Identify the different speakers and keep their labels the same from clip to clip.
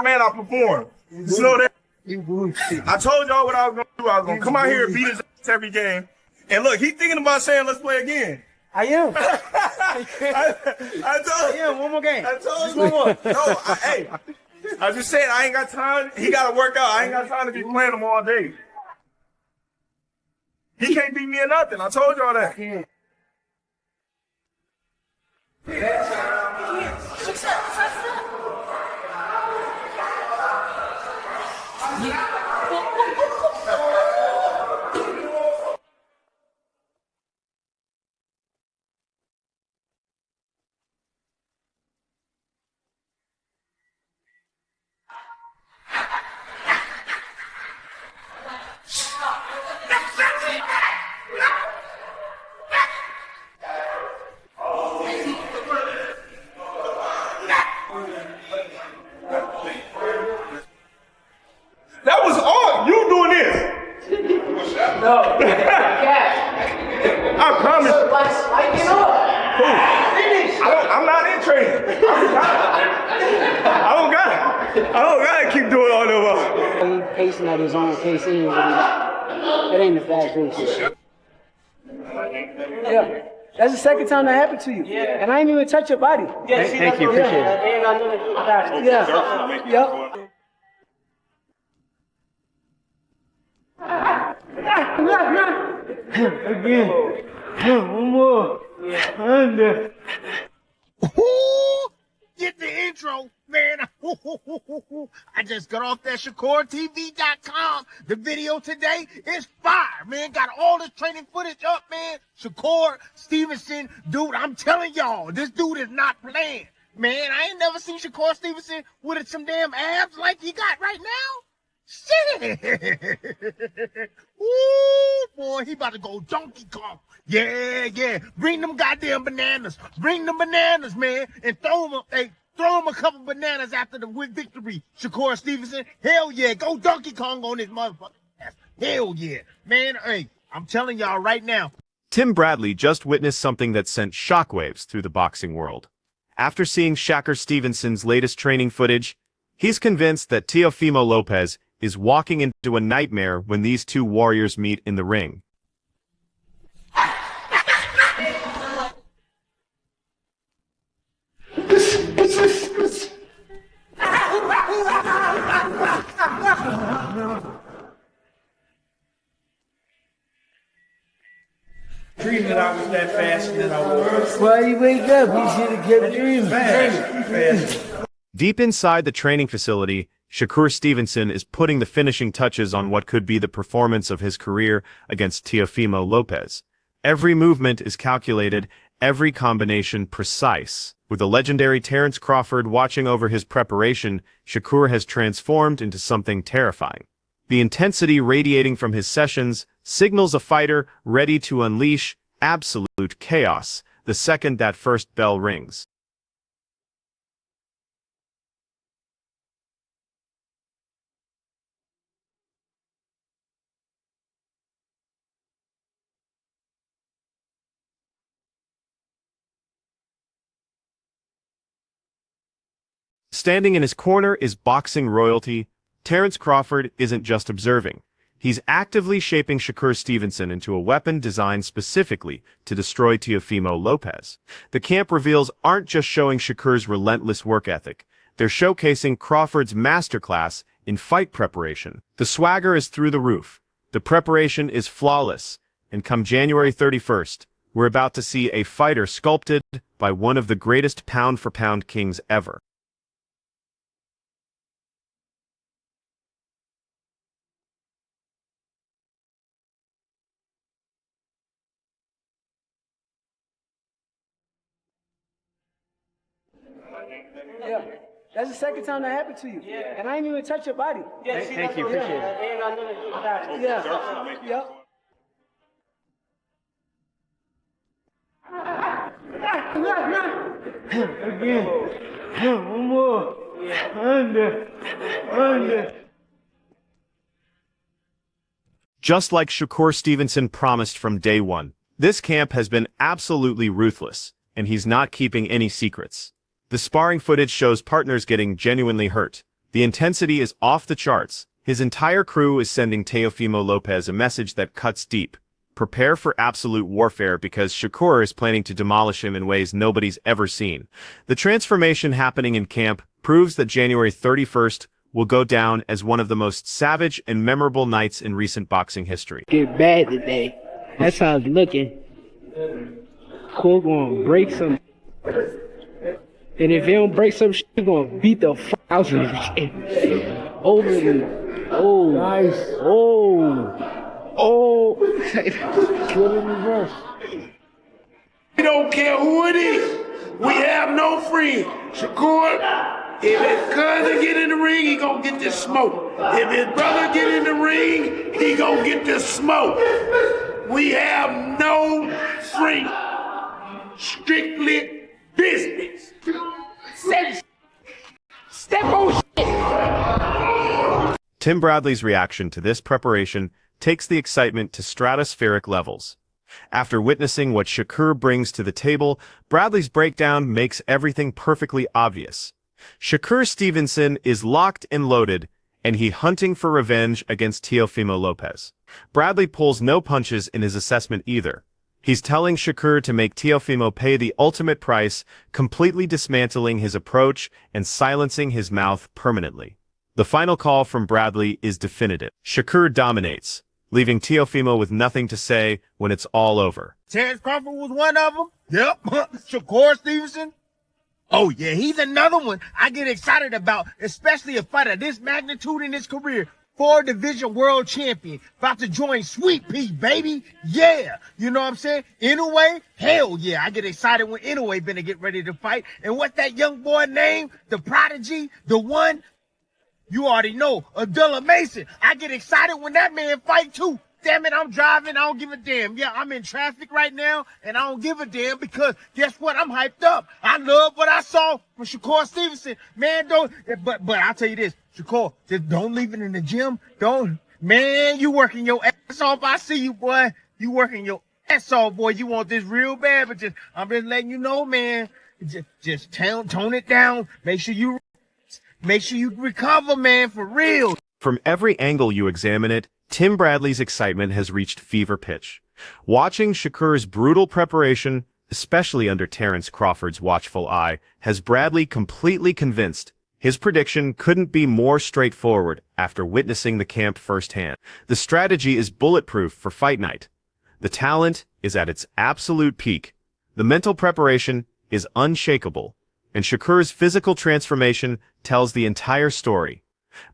Speaker 1: man, I perform. You know that? I told y'all what I was gonna do. I was gonna come out here and beat his ass every game. And look, he's thinking about saying, let's play again.
Speaker 2: I am.
Speaker 1: I told
Speaker 2: him one more game.
Speaker 1: I told
Speaker 2: just one more.
Speaker 1: No, hey, I just said I ain't got time. He got to work out. I ain't got time to be playing him all day. He can't beat me in nothing. I told y'all that. That was all you doing this.
Speaker 2: No.
Speaker 1: I promise. I'm not in training. I don't gotta keep doing all that.
Speaker 2: He's pacing at his own pace anyway. That ain't a fast pace. Yeah. That's the second time that happened to you. Yeah. And I ain't even touch your body.
Speaker 3: Yeah, thank you, appreciate it.
Speaker 2: Yeah. Yep. Again. One more. Under.
Speaker 4: Get the intro, man. I just got off that ShakurTV.com. The video today is fire, man. Got all this training footage up, man. Shakur, Stevenson, dude, I'm telling y'all, this dude is not playing. Man, I ain't never seen Shakur Stevenson with some damn abs like he got right now. Shit. Ooh, boy, he about to go Donkey Kong. Yeah. Bring them goddamn bananas. Bring them bananas, man. And throw them a couple bananas after the victory. Shakur Stevenson, hell yeah. Go Donkey Kong on this motherfucker. Hell yeah. Man, hey, I'm telling y'all right now.
Speaker 5: Tim Bradley just witnessed something that sent shockwaves through the boxing world. After seeing Shakur Stevenson's latest training footage, he's convinced that Teofimo Lopez is walking into a nightmare when these two warriors meet in the ring.
Speaker 3: Dreaming I was that fast and then I was.
Speaker 2: Why you wake up? You should have kept dreaming.
Speaker 3: Fast.
Speaker 5: Deep inside the training facility, Shakur Stevenson is putting the finishing touches on what could be the performance of his career against Teofimo Lopez. Every movement is calculated, every combination precise. With the legendary Terence Crawford watching over his preparation, Shakur has transformed into something terrifying. The intensity radiating from his sessions signals a fighter ready to unleash absolute chaos the second that first bell rings. Standing in his corner is boxing royalty. Terence Crawford isn't just observing. He's actively shaping Shakur Stevenson into a weapon designed specifically to destroy Teofimo Lopez. The camp reveals aren't just showing Shakur's relentless work ethic. They're showcasing Crawford's masterclass in fight preparation. The swagger is through the roof. The preparation is flawless. And come January 31st, we're about to see a fighter sculpted by one of the greatest pound-for-pound kings ever.
Speaker 2: Yeah. That's the second time that happened to you. Yeah. And I ain't even touch your body.
Speaker 3: Yeah, thank you, appreciate it.
Speaker 2: Yeah. Again. One more. Under.
Speaker 5: Just like Shakur Stevenson promised from day one, this camp has been absolutely ruthless, and he's not keeping any secrets. The sparring footage shows partners getting genuinely hurt, The intensity is off the charts. His entire crew is sending Teofimo Lopez a message that cuts deep. Prepare for absolute warfare because Shakur is planning to demolish him in ways nobody's ever seen. The transformation happening in camp proves that January 31st will go down as one of the most savage and memorable nights in recent boxing history.
Speaker 2: Get bad today. That's how it's looking. Shakur gonna break some. And if he don't break some shit, he gonna beat the fuck out of him. Over the. Oh. Nice. Oh. Oh. Good in reverse.
Speaker 6: We don't care who it is. We have no friend. Shakur, if his cousin get in the ring, he gonna get this smoke. If his brother get in the ring, he gonna get this smoke. We have no friend. Strictly business.
Speaker 2: Step on shit.
Speaker 5: Tim Bradley's reaction to this preparation takes the excitement to stratospheric levels. After witnessing what Shakur brings to the table, Bradley's breakdown makes everything perfectly obvious. Shakur Stevenson is locked and loaded, and he's hunting for revenge against Teofimo Lopez. Bradley pulls no punches in his assessment either. He's telling Shakur to make Teofimo pay the ultimate price, completely dismantling his approach and silencing his mouth permanently. The final call from Bradley is definitive. Shakur dominates, leaving Teofimo with nothing to say when it's all over.
Speaker 4: Terrence Crawford was one of them. Yep. Shakur Stevenson. Oh, yeah, he's another one I get excited about, especially a fighter this magnitude in his career. 4-division world champion, about to join Sweet Pea, baby. Yeah, you know what I'm saying? Inoue, hell yeah, I get excited when Inoue been to get ready to fight. And what's that young boy name? The prodigy, the one? You already know, Abdullah Mason. I get excited when that man fight too. Damn it, I'm driving, I don't give a damn. Yeah, I'm in traffic right now, and I don't give a damn because guess what? I'm hyped up. I love what I saw from Shakur Stevenson. Man, but I'll tell you this, Shakur, just don't leave it in the gym. Man, you working your ass off. I see you, boy. You working your ass off, boy. You want this real bad, but I'm just letting you know, man. Just tone it down. Make sure you recover, man, for real.
Speaker 5: From every angle you examine it, Tim Bradley's excitement has reached fever pitch. Watching Shakur's brutal preparation, especially under Terrence Crawford's watchful eye, has Bradley completely convinced. His prediction couldn't be more straightforward after witnessing the camp firsthand. The strategy is bulletproof for fight night. The talent is at its absolute peak. The mental preparation is unshakable. And Shakur's physical transformation tells the entire story.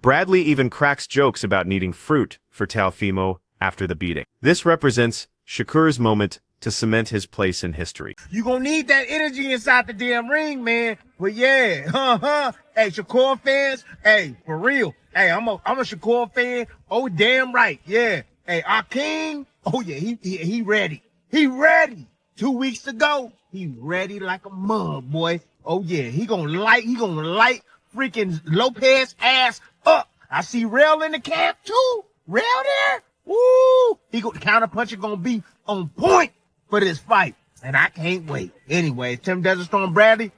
Speaker 5: Bradley even cracks jokes about needing fruit for Teofimo after the beating. This represents Shakur's moment to cement his place in history.
Speaker 4: You gonna need that energy inside the damn ring, man. But yeah, Hey, Shakur fans, hey, for real. Hey, I'm a Shakur fan. Oh, damn right, yeah. Hey, our king, oh yeah, he ready. He ready. 2 weeks to go. He ready like a mug, boy. Oh yeah, he gonna light freaking Lopez ass up. I see Rail in the camp too. Rail there? Woo! The counterpuncher gonna be on point for this fight. And I can't wait. Anyway, Tim Desert Storm Bradley,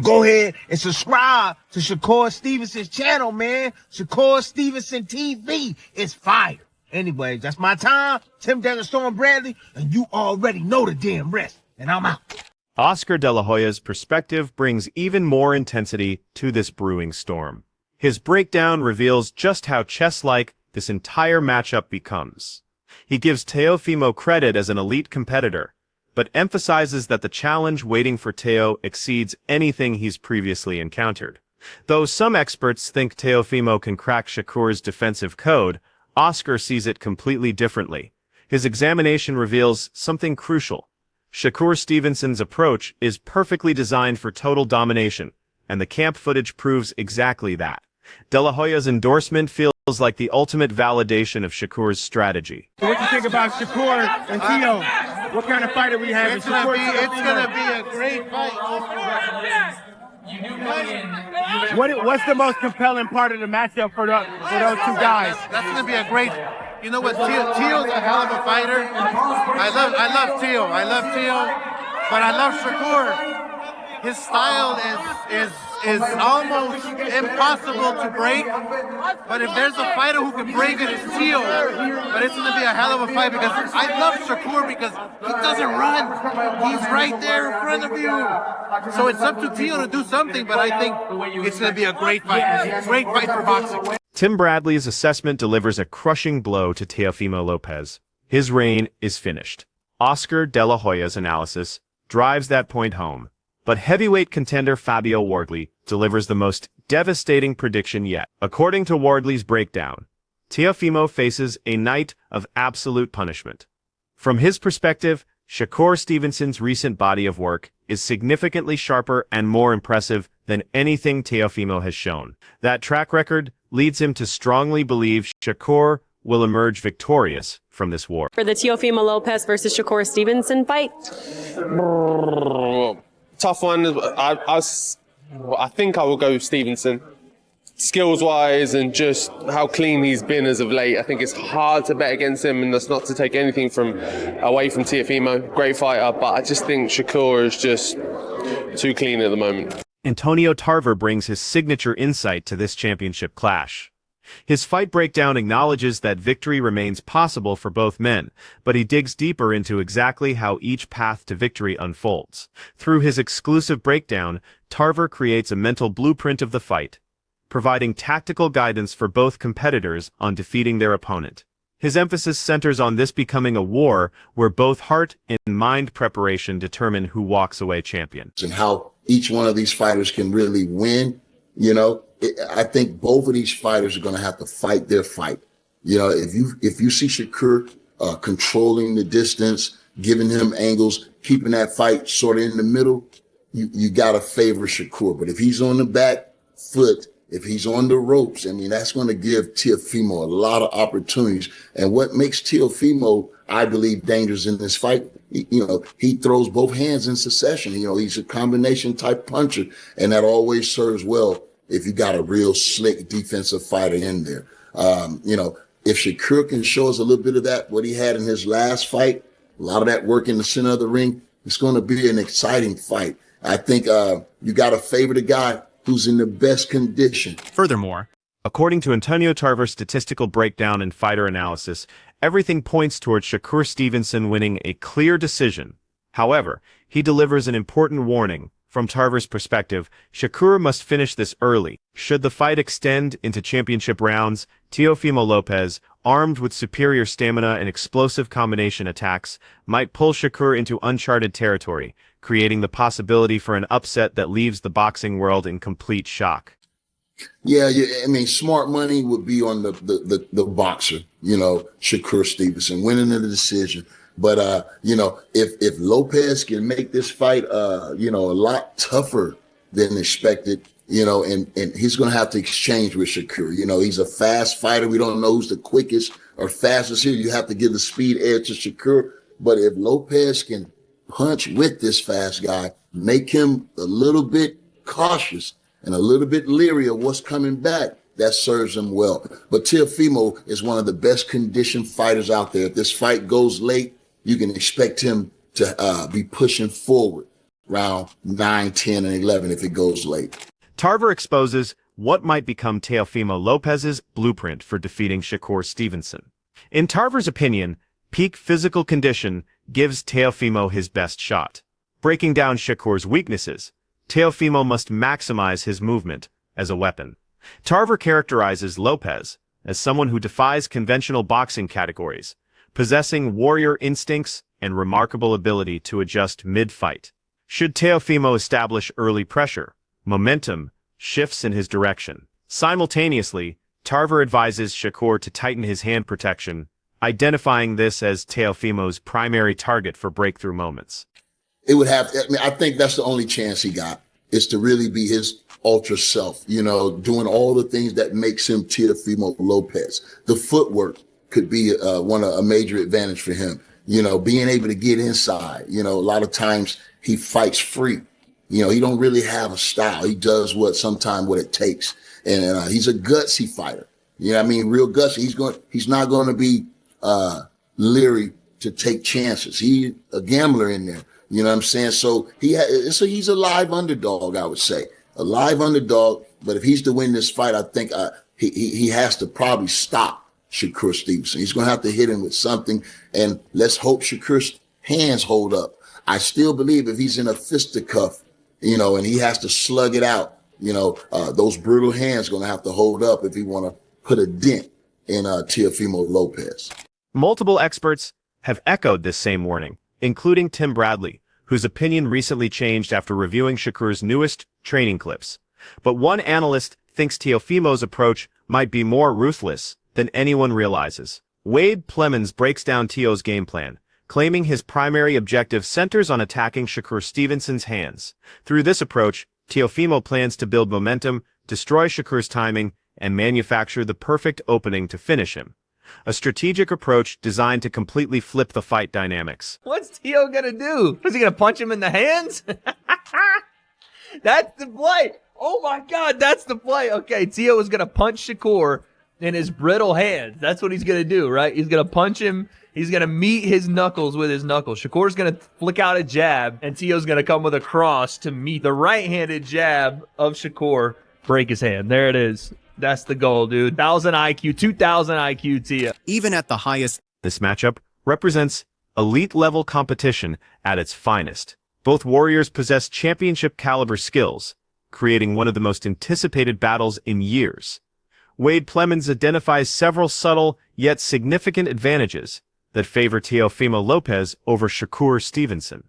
Speaker 4: go ahead and subscribe to Shakur Stevenson's channel, man. Shakur Stevenson TV is fire. Anyway, that's my time. Tim Desert Storm Bradley, and you already know the damn rest. And I'm out.
Speaker 5: Oscar De La Hoya's perspective brings even more intensity to this brewing storm. His breakdown reveals just how chess-like this entire matchup becomes. He gives Teofimo credit as an elite competitor, but emphasizes that the challenge waiting for Teo exceeds anything he's previously encountered. Though some experts think Teofimo can crack Shakur's defensive code, Oscar sees it completely differently. His examination reveals something crucial. Shakur Stevenson's approach is perfectly designed for total domination, and the camp footage proves exactly that. De La Hoya's endorsement feels like the ultimate validation of Shakur's strategy.
Speaker 1: What do you think about Shakur and Teo? What kind of fight are we having?
Speaker 4: It's gonna be a great fight.
Speaker 1: What's the most compelling part of the matchup for those two guys?
Speaker 7: That's gonna be a great. You know what? Teo's a hell of a fighter. I love Teo. But I love Shakur. his style is almost impossible to break. But if there's a fighter who can break it, it's Teo. But it's going to be a hell of a fight because I love Shakur because he doesn't run. He's right there in front of you. So it's up to Teo to do something, but I think it's going to be a great fight. Great fight for boxing.
Speaker 5: Tim Bradley's assessment delivers a crushing blow to Teofimo Lopez. His reign is finished. Oscar De La Hoya's analysis drives that point home. But heavyweight contender Fabio Wardley delivers the most devastating prediction yet. According to Wardley's breakdown, Teofimo faces a night of absolute punishment. From his perspective, Shakur Stevenson's recent body of work is significantly sharper and more impressive than anything Teofimo has shown. That track record leads him to strongly believe Shakur will emerge victorious from this war.
Speaker 8: For the Teofimo Lopez versus Shakur Stevenson fight?
Speaker 9: Tough one. I think I will go Stevenson. Skills-wise and just how clean he's been as of late, I think it's hard to bet against him, and that's not to take anything away from Teofimo. Great fighter, but I just think Shakur is just too clean at the moment.
Speaker 5: Antonio Tarver brings his signature insight to this championship clash. His fight breakdown acknowledges that victory remains possible for both men, but he digs deeper into exactly how each path to victory unfolds. Through his exclusive breakdown, Tarver creates a mental blueprint of the fight, providing tactical guidance for both competitors on defeating their opponent. His emphasis centers on this becoming a war where both heart and mind preparation determine who walks away champion.
Speaker 10: And how each one of these fighters can really win, I think both of these fighters are going to have to fight their fight. If you see Shakur controlling the distance, giving him angles, keeping that fight sort of in the middle, you got to favor Shakur. But if he's on the back foot, if he's on the ropes, that's going to give Teofimo a lot of opportunities. And what makes Teofimo, I believe, dangerous in this fight, he throws both hands in succession. He's a combination type puncher, and that always serves well if you got a real slick defensive fighter in there. If Shakur can show us a little bit of that, what he had in his last fight, a lot of that work in the center of the ring, it's going to be an exciting fight. I think you got to favor the guy who's in the best condition.
Speaker 5: Furthermore, according to Antonio Tarver's statistical breakdown and fighter analysis, everything points towards Shakur Stevenson winning a clear decision. However, he delivers an important warning. From Tarver's perspective, Shakur must finish this early. Should the fight extend into championship rounds, Teofimo Lopez, armed with superior stamina and explosive combination attacks, might pull Shakur into uncharted territory, creating the possibility for an upset that leaves the boxing world in complete shock.
Speaker 10: Yeah, smart money would be on the boxer, Shakur Stevenson, winning the decision. But, if Lopez can make this fight, a lot tougher than expected, and he's going to have to exchange with Shakur. He's a fast fighter. We don't know who's the quickest or fastest here. You have to give the speed edge to Shakur. But if Lopez can punch with this fast guy, make him a little bit cautious and a little bit leery of what's coming back, that serves him well. But Teofimo is one of the best conditioned fighters out there. If this fight goes late, you can expect him to be pushing forward round 9, 10, and 11 if it goes late.
Speaker 5: Tarver exposes what might become Teofimo Lopez's blueprint for defeating Shakur Stevenson. In Tarver's opinion, peak physical condition gives Teofimo his best shot. Breaking down Shakur's weaknesses, Teofimo must maximize his movement as a weapon. Tarver characterizes Lopez as someone who defies conventional boxing categories, possessing warrior instincts and remarkable ability to adjust mid-fight. Should Teofimo establish early pressure, momentum shifts in his direction. Simultaneously, Tarver advises Shakur to tighten his hand protection, identifying this as Teofimo's primary target for breakthrough moments.
Speaker 10: I think that's the only chance he got, is to really be his ultra self, doing all the things that makes him Teofimo Lopez. The footwork could be a major advantage for him. Being able to get inside. A lot of times he fights free. He don't really have a style. He does what it takes. And he's a gutsy fighter. Real gutsy. He's not going to be leery to take chances. He's a gambler in there. You know what I'm saying? So he's a live underdog, I would say. A live underdog. But if he's to win this fight, I think he has to probably stop Shakur Stevenson. He's going to have to hit him with something. And let's hope Shakur's hands hold up. I still believe if he's in a fisticuff, you know, and he has to slug it out, you know, those brutal hands going to have to hold up if he want to put a dent in Teofimo Lopez.
Speaker 5: Multiple experts have echoed this same warning, including Tim Bradley, whose opinion recently changed after reviewing Shakur's newest training clips. But one analyst thinks Teofimo's approach might be more ruthless than anyone realizes. Wade Plemons breaks down Teo's game plan, claiming his primary objective centers on attacking Shakur Stevenson's hands. Through this approach, Teofimo plans to build momentum, destroy Shakur's timing, and manufacture the perfect opening to finish him. A strategic approach designed to completely flip the fight dynamics.
Speaker 11: What's Teo gonna do? Is he gonna punch him in the hands? That's the play. Oh my God, that's the play. Okay, Teo is gonna punch Shakur in his brittle hands. That's what he's gonna do, right? He's gonna punch him. He's gonna meet his knuckles with his knuckles. Shakur's gonna flick out a jab, and Teo's gonna come with a cross to meet the right-handed jab of Shakur. Break his hand. There it is. That's the goal, dude. 1,000 IQ, 2,000 IQ, Teo.
Speaker 5: Even at the highest, this matchup represents elite-level competition at its finest. Both warriors possess championship-caliber skills, creating one of the most anticipated battles in years. Wade Plemons identifies several subtle yet significant advantages that favor Teofimo Lopez over Shakur Stevenson.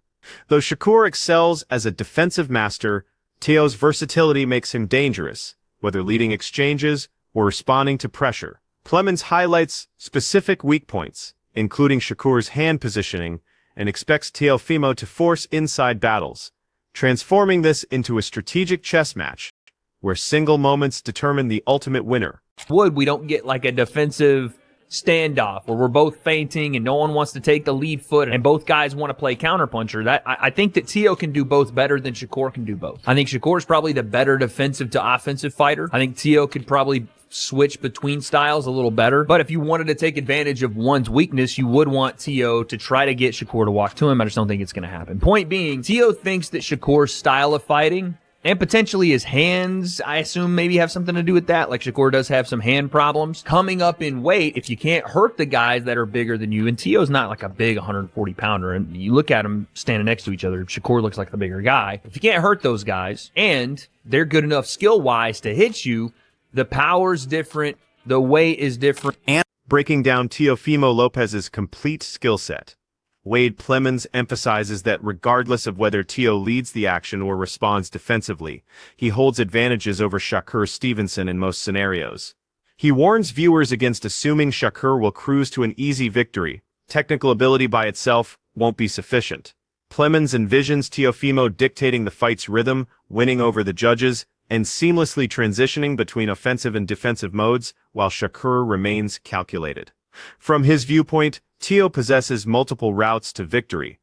Speaker 5: Though Shakur excels as a defensive master, Teo's versatility makes him dangerous, whether leading exchanges or responding to pressure. Plemons highlights specific weak points, including Shakur's hand positioning, and expects Teofimo to force inside battles, transforming this into a strategic chess match, where single moments determine the ultimate winner.
Speaker 11: We don't get like a defensive standoff where we're both feinting and no one wants to take the lead foot and both guys want to play counterpuncher. I think that Teo can do both better than Shakur can do both. I think Shakur is probably the better defensive to offensive fighter. I think Teo could probably switch between styles a little better. But if you wanted to take advantage of one's weakness, you would want Teo to try to get Shakur to walk to him. I just don't think it's going to happen. Point being, Teo thinks that Shakur's style of fighting and potentially his hands, I assume, maybe have something to do with that. Like Shakur does have some hand problems. Coming up in weight, if you can't hurt the guys that are bigger than you, and Teo's not like a big 140-pounder, and you look at them standing next to each other, Shakur looks like the bigger guy. If you can't hurt those guys, and they're good enough skill-wise to hit you, the power's different, the weight is different.
Speaker 5: And breaking down Teofimo Lopez's complete skill set, Wade Plemons emphasizes that regardless of whether Teo leads the action or responds defensively, he holds advantages over Shakur Stevenson in most scenarios. He warns viewers against assuming Shakur will cruise to an easy victory. Technical ability by itself won't be sufficient. Plemons envisions Teofimo dictating the fight's rhythm, winning over the judges, and seamlessly transitioning between offensive and defensive modes, while Shakur remains calculated. From his viewpoint, Teo possesses multiple routes to victory,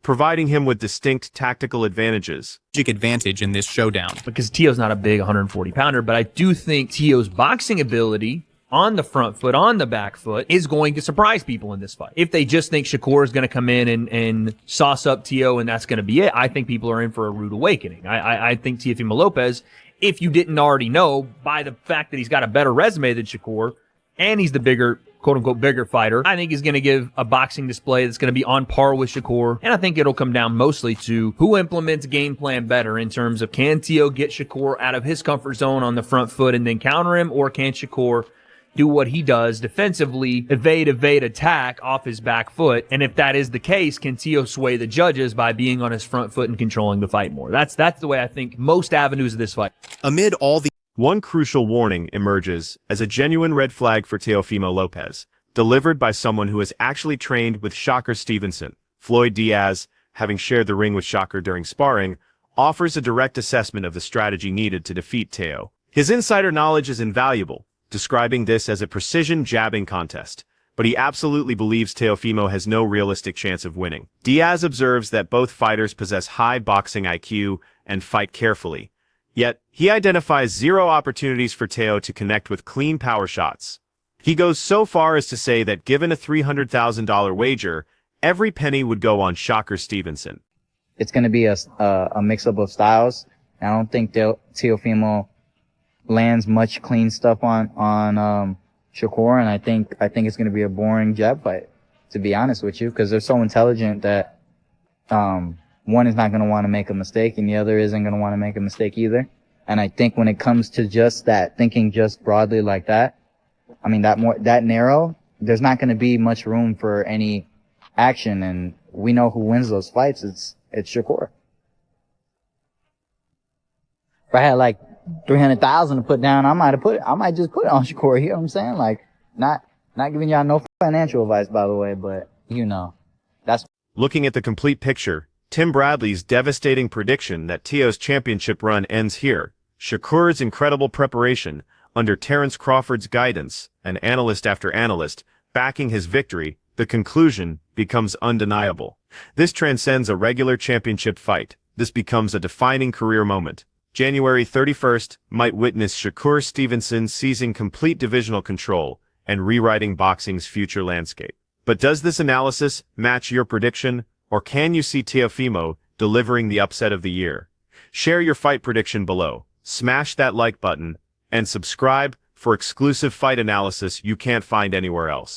Speaker 5: providing him with distinct tactical advantages.
Speaker 12: Advantage in this showdown.
Speaker 11: Because Teo's not a big 140-pounder, but I do think Teo's boxing ability on the front foot, on the back foot, is going to surprise people in this fight. If they just think Shakur is going to come in and sauce up Teo and that's going to be it, I think people are in for a rude awakening. I think Teofimo Lopez, if you didn't already know, by the fact that he's got a better resume than Shakur, and he's the bigger, quote-unquote, bigger fighter, I think he's going to give a boxing display that's going to be on par with Shakur. And I think it'll come down mostly to who implements game plan better in terms of can Teo get Shakur out of his comfort zone on the front foot and then counter him, or can Shakur do what he does defensively, evade, attack off his back foot. And if that is the case, can Teo sway the judges by being on his front foot and controlling the fight more? That's the way I think most avenues of this fight.
Speaker 12: Amid all the
Speaker 5: One crucial warning emerges as a genuine red flag for Teofimo Lopez, delivered by someone who has actually trained with Shakur Stevenson. Floyd Diaz, having shared the ring with Shakur during sparring, offers a direct assessment of the strategy needed to defeat Teo. His insider knowledge is invaluable, describing this as a precision jabbing contest, but he absolutely believes Teofimo has no realistic chance of winning. Diaz observes that both fighters possess high boxing IQ and fight carefully, yet he identifies zero opportunities for Teo to connect with clean power shots. He goes so far as to say that given a $300,000 wager, every penny would go on Shakur Stevenson.
Speaker 13: it's going to be a mix-up of styles. I don't think Teofimo lands much clean stuff on Shakur, and I think it's going to be a boring jab fight, to be honest with you, because they're so intelligent that one is not going to want to make a mistake and the other isn't going to want to make a mistake either. And I think when it comes to just that, thinking just broadly like that, I mean, that narrow, there's not going to be much room for any action, and we know who wins those fights. It's Shakur. If I had like 300,000 to put down, I might just put it on Shakur. You know what I'm saying? Like, not giving y'all no financial advice, by the way, but that's.
Speaker 5: Looking at the complete picture, Tim Bradley's devastating prediction that Teo's championship run ends here, Shakur's incredible preparation under Terence Crawford's guidance, and analyst after analyst backing his victory, the conclusion becomes undeniable. This transcends a regular championship fight. This becomes a defining career moment. January 31st might witness Shakur Stevenson seizing complete divisional control and rewriting boxing's future landscape. But does this analysis match your prediction, or can you see Teofimo delivering the upset of the year? Share your fight prediction below, smash that like button, and subscribe for exclusive fight analysis you can't find anywhere else.